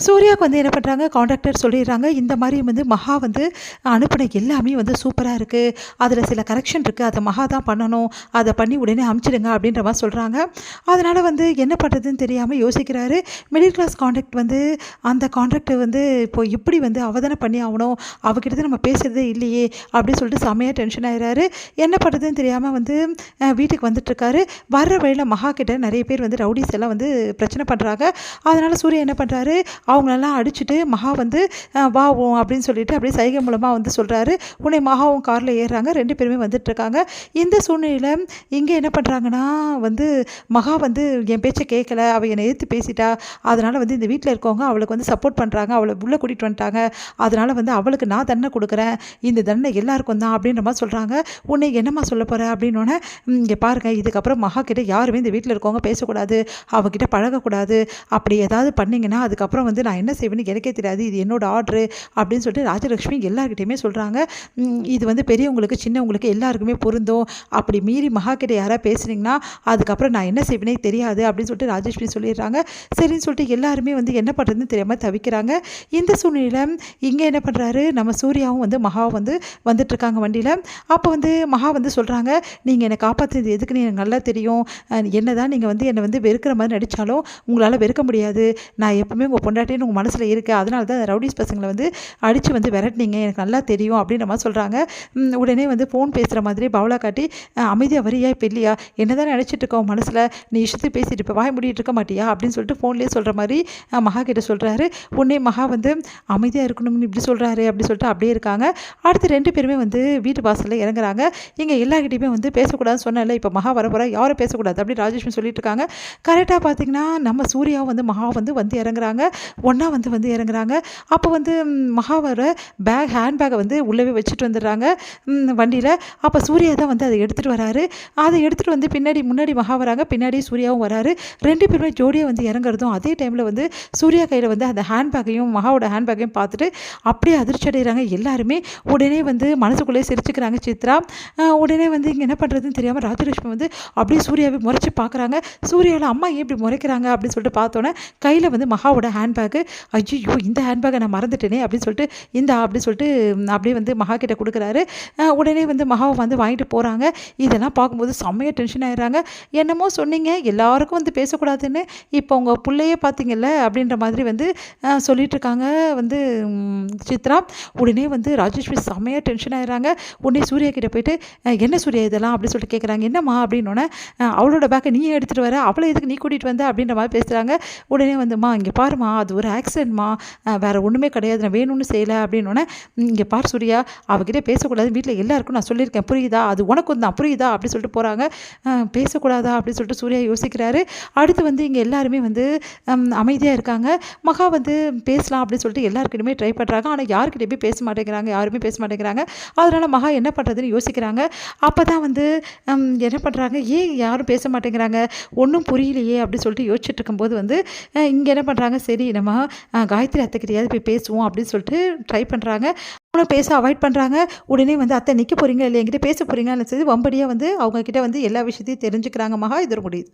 சூர்யாவுக்கு வந்து என்ன பண்ணுறாங்க, கான்ட்ராக்டர் சொல்லிடுறாங்க, இந்த மாதிரி வந்து மகா வந்து அனுப்பின எல்லாமே வந்து சூப்பராக இருக்குது, அதில் சில கரெக்ஷன் இருக்குது, அதை மகா தான் பண்ணணும், அதை பண்ணி உடனே அமுச்சிடுங்க அப்படின்ற மாதிரி சொல்கிறாங்க. அதனால் வந்து என்ன பண்ணுறதுன்னு தெரியாமல் யோசிக்கிறாரு. மிடில் கிளாஸ் கான்ட்ராக்ட் வந்து அந்த கான்ட்ராக்ட் வந்து இப்போ இப்படி வந்து அவதானே பண்ணி ஆகணும், அவகிட்ட நம்ம பேசுகிறதே இல்லையே அப்படின்னு சொல்லிட்டு செம்மையாக டென்ஷன் ஆகிறாரு. என்ன பண்ணுறதுன்னு தெரியாமல் வந்து வீட்டுக்கு வந்துட்டுருக்காரு. வர்ற வழியில் மகா கிட்ட நிறைய பேர் வந்து ரவுடிஸ் எல்லாம் வந்து பிரச்சனை பண்ணுறாங்க. அதனால் சூர்யா என்ன பண்ணுறாரு, அவங்களெல்லாம் அடிச்சுட்டு மகா வந்து வா அப்படின்னு சொல்லிட்டு அப்படியே சைகை மூலமாக வந்து சொல்கிறாரு. உடனே மகாவும் காரில் ஏறுறாங்க, 2 பேருமே வந்துட்டுருக்காங்க. இந்த சூழ்நிலையில் இங்கே என்ன பண்ணுறாங்கன்னா வந்து மகா வந்து என் பேச்சை கேட்கல, அவள் என்னை எதிர்த்து பேசிட்டா, அதனால் வந்து இந்த வீட்டில் இருக்கவங்க அவளுக்கு வந்து சப்போர்ட் பண்ணுறாங்க, அவளை உள்ளே கூட்டிகிட்டு வந்துட்டாங்க, அதனால் வந்து அவளுக்கு நான் தண்டனை கொடுக்குறேன், இந்த தண்டனை எல்லாருக்கும் தான் அப்படின்ற மாதிரி சொல்கிறாங்க. உன்னை என்னம்மா சொல்ல போகிற அப்படின்னோடனே, இங்கே பாருங்கள், இதுக்கப்புறம் மகா கிட்ட யாருமே இந்த வீட்டில் இருக்கவங்க பேசக்கூடாது, அவகிட்ட பழகக்கூடாது, அப்படி ஏதாவது பண்ணிங்கன்னா அதுக்கப்புறம் வந்து நான் என்ன செய்வேன்னு எனக்கே தெரியாது, இது என்னோட ஆர்டரு அப்படின்னு சொல்லிட்டு ராஜலக்ஷ்மி எல்லாருக்கிட்டையுமே சொல்கிறாங்க. இது வந்து பெரியவங்களுக்கு சின்னவங்களுக்கு எல்லாருக்குமே பொருந்தும், அப்படி மீறி மகா கிட்ட யாராவது பேசுனீங்கன்னா அதுக்கப்புறம் நான் என்ன செய்வேனே தெரியாது அப்படின்னு சொல்லிட்டு ராஜலக்ஷ்மி சொல்லிடுறாங்க. சரின்னு சொல்லிட்டு எல்லாருமே வந்து என்ன பண்ணுறதுன்னு தெரியாமல் தவிக்கிறாங்க. இந்த சூழ்நிலையில் இங்கே என்ன பண்ணுறாரு, நம்ம சூர்யாவும் வந்து மகாவும் வந்து வந்துட்டுருக்காங்க வண்டியில். அப்போ வந்து மகா வந்து சொல்கிறாங்க, நீங்கள் என்னை காப்பாற்றுறது எதுக்குன்னு எனக்கு நல்லா தெரியும், என்ன தான் நீங்கள் வந்து என்னை வந்து வெறுக்கிற மாதிரி நடித்தாலும் உங்களால் வெறுக்க முடியாது, நான் எப்பவுமே உங்கள் பொண்டாட்டின்னு உங்கள் மனசில் இருக்குது, அதனால தான் ரவுடிஸ் பசங்களை வந்து அடித்து வந்து விரட்டினீங்க, எனக்கு நல்லா தெரியும் அப்படின்ற மாதிரி சொல்கிறாங்க. உடனே வந்து ஃபோன் பேசுகிற மாதிரி பவளா காட்டி, அமைதியாக வரியா இப்போ இல்லையா, என்ன தான் நினச்சிட்டு இருக்கோம் மனசில், நீ இஷ்டத்துக்கு பேசிட்டு இப்போ வாய் முடிட்டு இருக்க மாட்டியா அப்படின்னு சொல்லிட்டு ஃபோன்லேயே சொல்கிற மாதிரி மகா கிட்ட சொல்கிறாரு. உடனே மகா வந்து அமைதியாக இருக்கணும்னு இப்படி சொல்கிறாரு அப்படி சொல்லிட்டு அப்படியே இருக்காங்க. அடுத்து 2 பேருமே வந்து வீட்டு வாசலில் இறங்குறாங்க. இங்கே எல்லாருக்கிட்டையுமே வந்து பேசக்கூடாதுன்னு சொன்னல, இப்போ மகா வர போகிறா, யாரும் பேசக்கூடாது அப்படி ராஜேஷ்மி சொல்லிட்டு இருக்காங்க. கரெக்டாக பார்த்தீங்கன்னா நம்ம சூர்யாவும் வந்து மகா வந்து இறங்குறாங்க, ஒன்றா வந்து இறங்குறாங்க. அப்போ வந்து மகாவோட ஹேண்ட்பேக்கை வந்து உள்ளவே வச்சுட்டு வந்துடுறாங்க வண்டியில். அப்போ சூர்யா தான் வந்து அதை எடுத்துகிட்டு வராரு. அதை எடுத்துகிட்டு வந்து முன்னாடி மகா வராங்க, பின்னாடி சூர்யாவும் வராரு. 2 பேருமே ஜோடியாக வந்து இறங்குறதும் அதே டைமில் வந்து சூர்யா கையில் வந்து அந்த ஹேண்ட்பேக்கையும் மகாவோட ஹேண்ட்பேக்கையும் பார்த்துட்டு அப்படியே அதிர்ச்சி அடைகிறாங்க எல்லாருமே. உடனே வந்து மனசுக்குள்ளேயே சிரிச்சுக்கிறாங்க சித்ரா. உடனே வந்து இங்கே என்ன பண்ணுறதுன்னு தெரியாமல் ராஜலட்சுமி வந்து அப்படியே சூர்யாவை முறைச்சி பார்க்குறாங்க. சூர்யாவில் அம்மா ஏன் இப்படி முறைக்கிறாங்க அப்படின்னு சொல்லிட்டு பார்த்தோன்னே கையில் வந்து மகாவோட ஹேண்ட்பேக்கு, ஐயோ இந்த ஹேண்ட்பேக்கை நான் மறந்துட்டேனே அப்படின்னு சொல்லிட்டு இந்தா அப்படின்னு சொல்லிட்டு அப்படியே வந்து மகா கிட்ட கொடுக்குறாரு. உடனே வந்து மகாவை வந்து வாங்கிட்டு போகிறாங்க. இதெல்லாம் பார்க்கும்போது செம்மையாக டென்ஷன் ஆகிடுறாங்க. என்னமோ சொன்னீங்க எல்லாருக்கும் வந்து பேசக்கூடாதுன்னு, இப்போ உங்கள் பிள்ளையே பார்த்தீங்கல்ல அப்படின்ற மாதிரி வந்து சொல்லிட்டு இருக்காங்க வந்து சித்ரா. உடனே வந்து ராஜேஷ்மி செம்மையாக டென்ஷன் ஆகிடுறாங்க. உடனே சூர்யா கிட்ட போயிட்டு, என்ன சூர்யா இதெல்லாம் அப்படின்னு சொல்லிட்டு கேட்குறாங்க. என்னம்மா அப்படின்னோடனே, அவளோட பேக்கை நீ எடுத்துகிட்டு வர, அவளை எதுக்கு நீ கூட்டிகிட்டு வந்த அப்படின்ற மாதிரி பேசுகிறாங்க. உடனே வந்துமா இங்கே பாருமா, அது ஒரு ஆக்சிடென்ட்மா, வேறு ஒன்றுமே கிடையாது, நான் வேணும்னு செய்யலை அப்படின்னோடனே, இங்கே பார் சூர்யா, அவகிட்ட பேசக்கூடாது, வீட்டில் எல்லாருக்கும் நான் சொல்லியிருக்கேன் புரியுதா, அது உனக்கும் தான் புரியுதா அப்படி சொல்லிட்டு போகிறாங்க. பேசக்கூடாதா அப்படின்னு சொல்லிட்டு சூர்யா யோசிக்கிறாரு. அடுத்து வந்து இங்கே எல்லாருமே வந்து அமைதியாக இருக்காங்க. மகா வந்து பேசலாம் அப்படின்னு சொல்லிட்டு எல்லாருக்கிட்டையுமே ட்ரை பண்ணுறாங்க. ஆனால் யாருக்கிட்டையுமே பேச மாட்டேங்கிறாங்க, யாருமே பேச மாட்டேங்கிறாங்க. அதனால் மகா என்ன பண்ணுறதுன்னு யோசிக்கிறாங்க. அப்போ தான் வந்து என்ன பண்ணுறாங்க, ஏன் யாரும் பேச மாட்டேங்கிறாங்க, ஒன்றும் புரியலையே அப்படின்னு சொல்லிட்டு யோசிச்சுட்டு இருக்கும்போது வந்து இங்கே என்ன பண்ணுறாங்க, சரி நம்ம காயத்ரி அத்தைக்கிட்டையாவது போய் பேசுவோம் அப்படின்னு சொல்லிட்டு ட்ரை பண்ணுறாங்க. அவங்களும் பேச அவாய்ட் பண்ணுறாங்க. உடனே வந்து அத்தை நிற்க போகிறீங்க இல்லை என்கிட்ட பேச போகிறீங்கன்னு சொல்லி வம்படியாக வந்து அவங்கக்கிட்ட வந்து எல்லா விஷயத்தையும் தெரிஞ்சுக்கிறாங்க மகா. இது முடியுது.